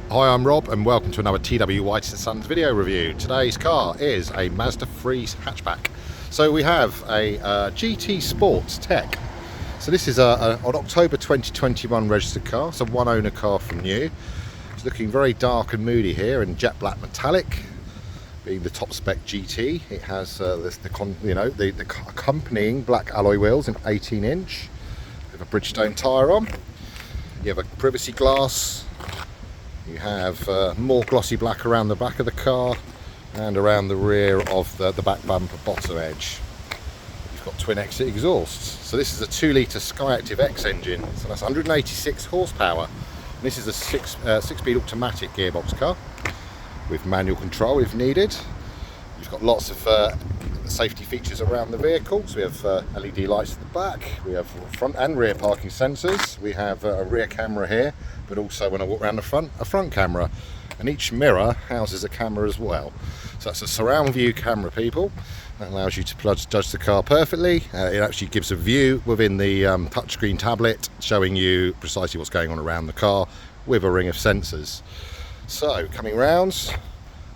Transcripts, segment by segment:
Hi, I'm Rob and welcome to another TW White & Sons video review. Today's car is a Mazda3 hatchback. So we have a GT Sports Tech. So this is an October 2021 registered car. It's a one owner car from new. It's looking very dark and moody here in jet black metallic, being the top spec GT. It has the accompanying black alloy wheels in 18-inch with a Bridgestone tyre on. You have a privacy glass. You have more glossy black around the back of the car and around the rear of the back bumper bottom edge. You've got twin exit exhausts. So this is a 2-litre SKYACTIV-X engine, so that's 186 horsepower. And this is a six-speed automatic gearbox car with manual control if needed. You've got lots of safety features around the vehicle. So we have LED lights at the back, we have front and rear parking sensors, we have a rear camera here, but also when I walk around the front, a front camera, and each mirror houses a camera as well. So that's a surround view camera, people. That allows you to judge the car perfectly. It actually gives a view within the touchscreen tablet, showing you precisely what's going on around the car with a ring of sensors. So coming round,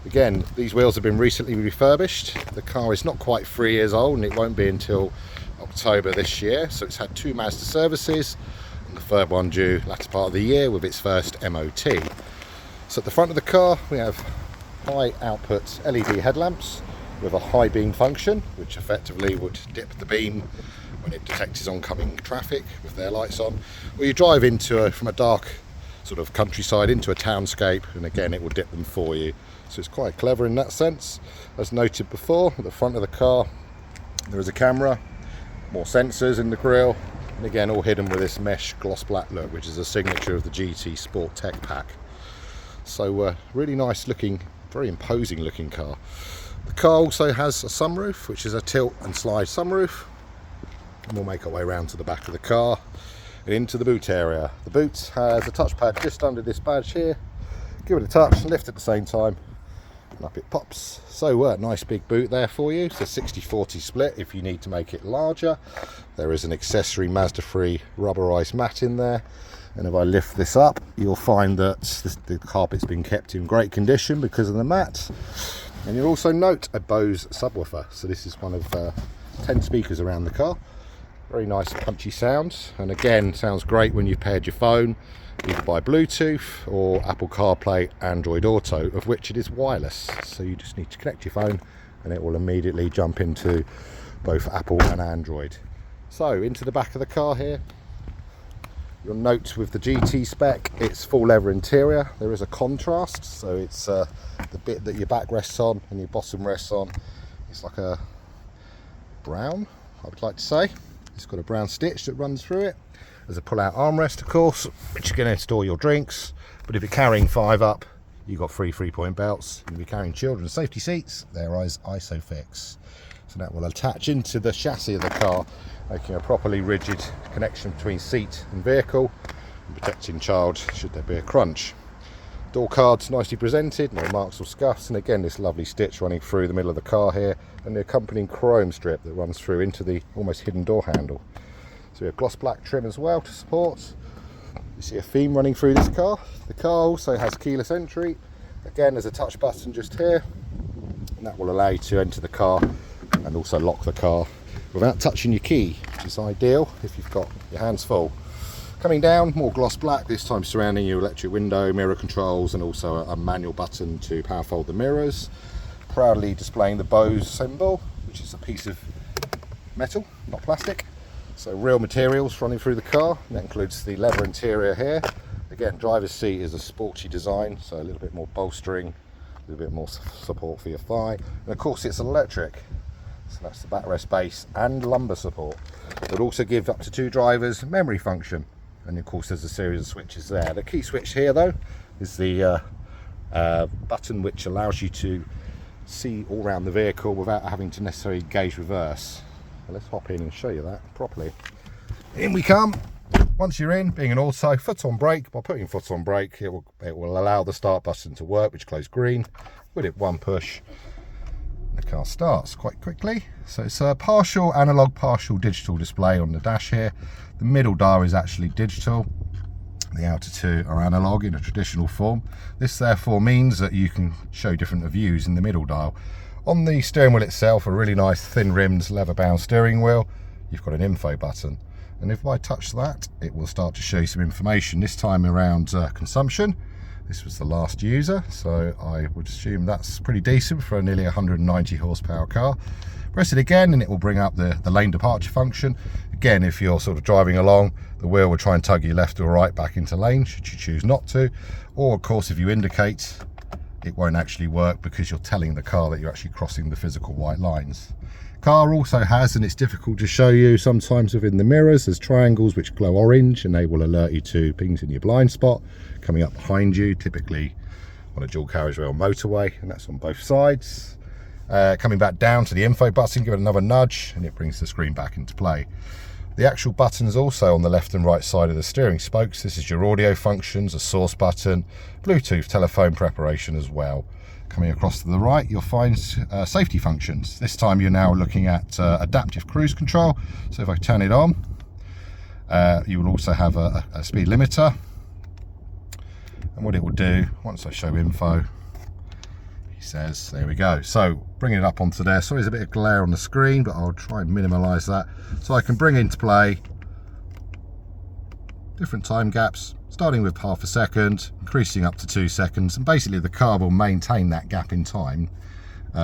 again, these wheels have been recently refurbished. The car is not quite 3 years old and it won't be until October this year. So it's had 2 Mazda services, and the third one due latter part of the year with its first MOT. So at the front of the car we have high output LED headlamps with a high beam function, which effectively would dip the beam when it detects oncoming traffic with their lights on. Or you drive from a dark sort of countryside into a townscape, and again it will dip them for you. So it's quite clever in that sense. As noted before, at the front of the car there is a camera, more sensors in the grille, and again all hidden with this mesh gloss black look, which is a signature of the GT Sport Tech pack. So really nice looking, very imposing looking car. The car also has a sunroof, which is a tilt and slide sunroof. And we'll make our way around to the back of the car and into the boot area. The boot has a touchpad just under this badge here. Give it a touch, lift at the same time, and up it pops. So nice big boot there for you. It's a 60-40 split if you need to make it larger. There is an accessory Mazda3 rubberized mat in there, and if I lift this up you'll find that the carpet's been kept in great condition because of the mat. And you'll also note a Bose subwoofer. So this is one of 10 speakers around the car. Very nice punchy sound, and again sounds great when you've paired your phone either by Bluetooth or Apple CarPlay, Android Auto, of which it is wireless. So you just need to connect your phone and it will immediately jump into both Apple and Android. So into the back of the car here, you'll note with the GT spec it's full leather interior. There is a contrast, so it's the bit that your back rests on and your bottom rests on. It's like a brown, I would like to say. It's got a brown stitch that runs through it. There's a pull-out armrest, of course, which you can store your drinks. But if you're carrying 5 up, you've got 3 3-point belts. And if you're carrying children's safety seats, there is ISOFIX. So that will attach into the chassis of the car, making a properly rigid connection between seat and vehicle, and protecting child should there be a crunch. Door cards nicely presented, no marks or scuffs, and again this lovely stitch running through the middle of the car here, and the accompanying chrome strip that runs through into the almost hidden door handle. So we have gloss black trim as well to support. You see a theme running through this car. The car also has keyless entry. Again, there's a touch button just here, and that will allow you to enter the car and also lock the car without touching your key, which is ideal if you've got your hands full. Coming down, more gloss black, this time surrounding your electric window, mirror controls, and also a manual button to power fold the mirrors. Proudly displaying the Bose symbol, which is a piece of metal, not plastic. So real materials running through the car, and that includes the leather interior here. Again, driver's seat is a sporty design, so a little bit more bolstering, a little bit more support for your thigh. And of course it's electric, so that's the backrest base and lumbar support. It would also give up to 2 drivers memory function, and of course there's a series of switches there. The key switch here though is the button which allows you to see all around the vehicle without having to necessarily gauge reverse. Let's hop in and show you that properly. In we come. Once you're in, being an auto, foot on brake. By putting foot on brake, it will allow the start button to work, which glows green. With it one push, the car starts quite quickly. So it's a partial analog, partial digital display on the dash here. The middle dial is actually digital. The outer two are analog in a traditional form. This therefore means that you can show different views in the middle dial. On the steering wheel itself, a really nice thin rimmed leather bound steering wheel. You've got an info button, and if I touch that, it will start to show you some information, this time around consumption. This was the last user, so I would assume that's pretty decent for a nearly 190 horsepower car. Press it again and it will bring up the lane departure function. Again, if you're sort of driving along, the wheel will try and tug you left or right back into lane, should you choose not to. Or of course, if you indicate, it won't actually work because you're telling the car that you're actually crossing the physical white lines. Car also has, and it's difficult to show you sometimes within the mirrors, there's triangles which glow orange and they will alert you to pings in your blind spot coming up behind you, typically on a dual carriageway or motorway, and that's on both sides. Coming back down to the info button, give it another nudge and it brings the screen back into play. The actual buttons also on the left and right side of the steering spokes. This is your audio functions, a source button, Bluetooth telephone preparation as well. Coming across to the right, you'll find safety functions. This time you're now looking at adaptive cruise control. So if I turn it on, you will also have a speed limiter. And what it will do, once I show info, he says, there we go. So bringing it up onto there, sorry there's a bit of glare on the screen, but I'll try and minimize that. So I can bring into play different time gaps, starting with half a second, increasing up to 2 seconds, and basically the car will maintain that gap in time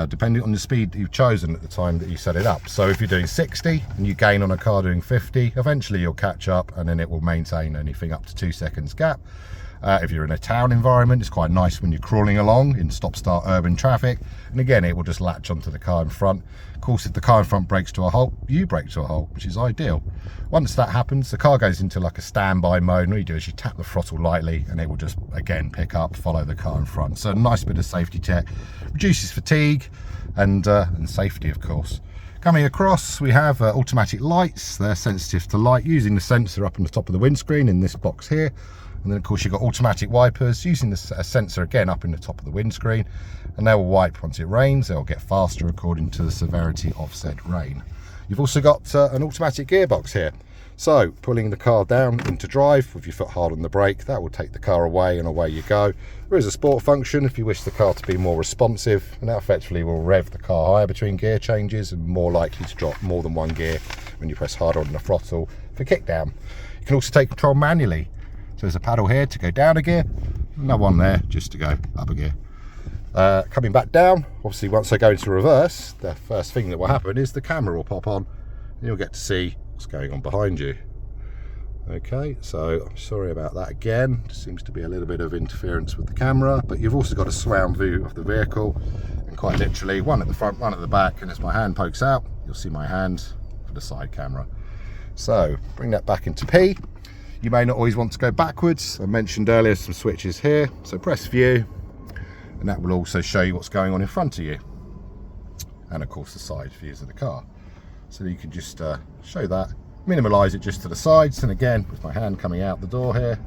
depending on the speed you've chosen at the time that you set it up. So if you're doing 60 and you gain on a car doing 50, eventually you'll catch up and then it will maintain anything up to 2 seconds gap. If you're in a town environment, it's quite nice when you're crawling along in stop-start urban traffic, and again it will just latch onto the car in front. Of course, if the car in front brakes to a halt, you brake to a halt, which is ideal. Once that happens, the car goes into like a standby mode, and all you do is you tap the throttle lightly and it will just again pick up, follow the car in front. So a nice bit of safety tech, reduces fatigue and safety of course. Coming across, we have automatic lights. They're sensitive to light, using the sensor up on the top of the windscreen in this box here. And then of course you've got automatic wipers, using the sensor again up in the top of the windscreen, and they will wipe once it rains. They'll get faster according to the severity of said rain. You've also got an automatic gearbox here. So pulling the car down into drive with your foot hard on the brake, that will take the car away and away you go. There is a sport function if you wish the car to be more responsive, and that effectively will rev the car higher between gear changes and more likely to drop more than one gear when you press harder on the throttle for kick down. You can also take control manually. So there's a paddle here to go down a gear, another one there just to go up a gear. Coming back down, obviously once I go into reverse, the first thing that will happen is the camera will pop on and you'll get to see what's going on behind you. Okay, so I'm sorry about that again. There seems to be a little bit of interference with the camera, but you've also got a surround view of the vehicle, and quite literally one at the front, one at the back, and as my hand pokes out, you'll see my hand for the side camera. So bring that back into P. You may not always want to go backwards. I mentioned earlier some switches here. So press view, and that will also show you what's going on in front of you. And of course the side views of the car. So you can just show that, minimize it just to the sides. And again, with my hand coming out the door here,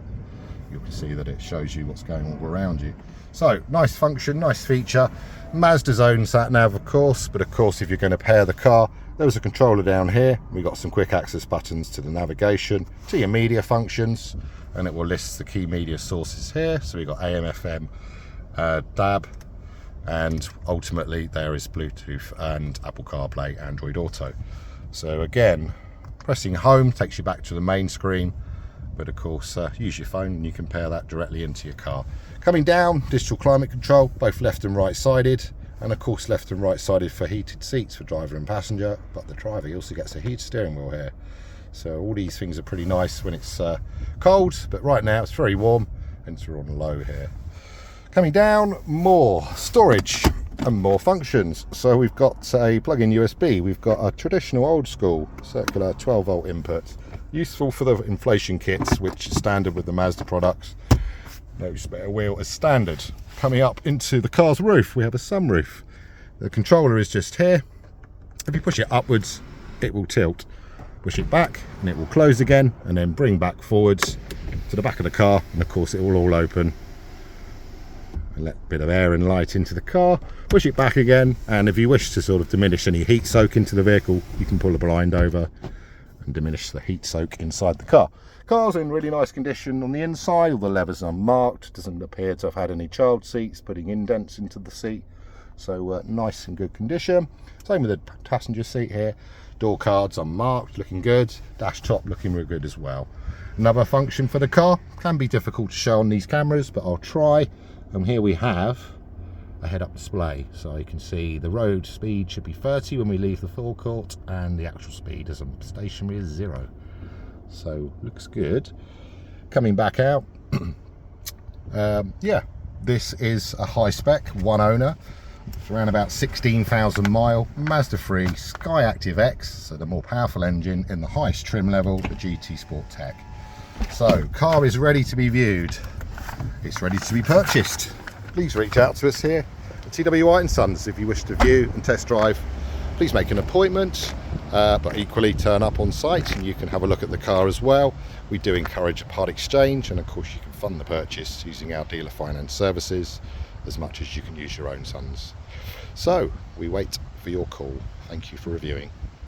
you can see that it shows you what's going on around you. So nice function, nice feature. Mazda's own sat nav of course, but of course if you're going to pair the car, there was a controller down here. We've got some quick access buttons to the navigation, to your media functions, and it will list the key media sources here. So we've got AM, FM, DAB, and ultimately there is Bluetooth and Apple CarPlay, Android Auto. So again, pressing home takes you back to the main screen, but of course use your phone and you can pair that directly into your car. Coming down, digital climate control, both left and right sided. And of course left and right sided for heated seats for driver and passenger, but the driver also gets a heated steering wheel here. So all these things are pretty nice when it's cold, but right now it's very warm, hence we're on low here. Coming down, more storage and more functions. So we've got a plug-in USB, we've got a traditional old school circular 12 volt input, useful for the inflation kits which are standard with the Mazda products. No spare wheel as standard. Coming up into the car's roof, we have a sunroof. The controller is just here. If you push it upwards, it will tilt. Push it back and it will close again, and then bring back forwards to the back of the car, and of course it will all open and let a bit of air and light into the car. Push it back again, and if you wish to sort of diminish any heat soak into the vehicle, you can pull the blind over and diminish the heat soak inside the car. Car's in really nice condition on the inside. All the levers are marked, doesn't appear to have had any child seats putting indents into the seat, so nice and good condition. Same with the passenger seat here. Door cards are marked, looking good. Dash top looking real good as well. Another function for the car, can be difficult to show on these cameras, but I'll try. And here we have a head-up display, so you can see the road speed should be 30 when we leave the forecourt, and the actual speed as a stationary is 0. So looks good. Coming back out, yeah, this is a high spec, one owner. It's around about 16,000 mile Mazda 3 eSKYACTIV-X, so the more powerful engine in the highest trim level, the GT Sport Tech. So, car is ready to be viewed. It's ready to be purchased. Please reach out to us here at TW White & Sons if you wish to view and test drive. Please make an appointment, but equally turn up on site and you can have a look at the car as well. We do encourage a part exchange, and of course you can fund the purchase using our dealer finance services as much as you can use your own funds. So we wait for your call. Thank you for reviewing.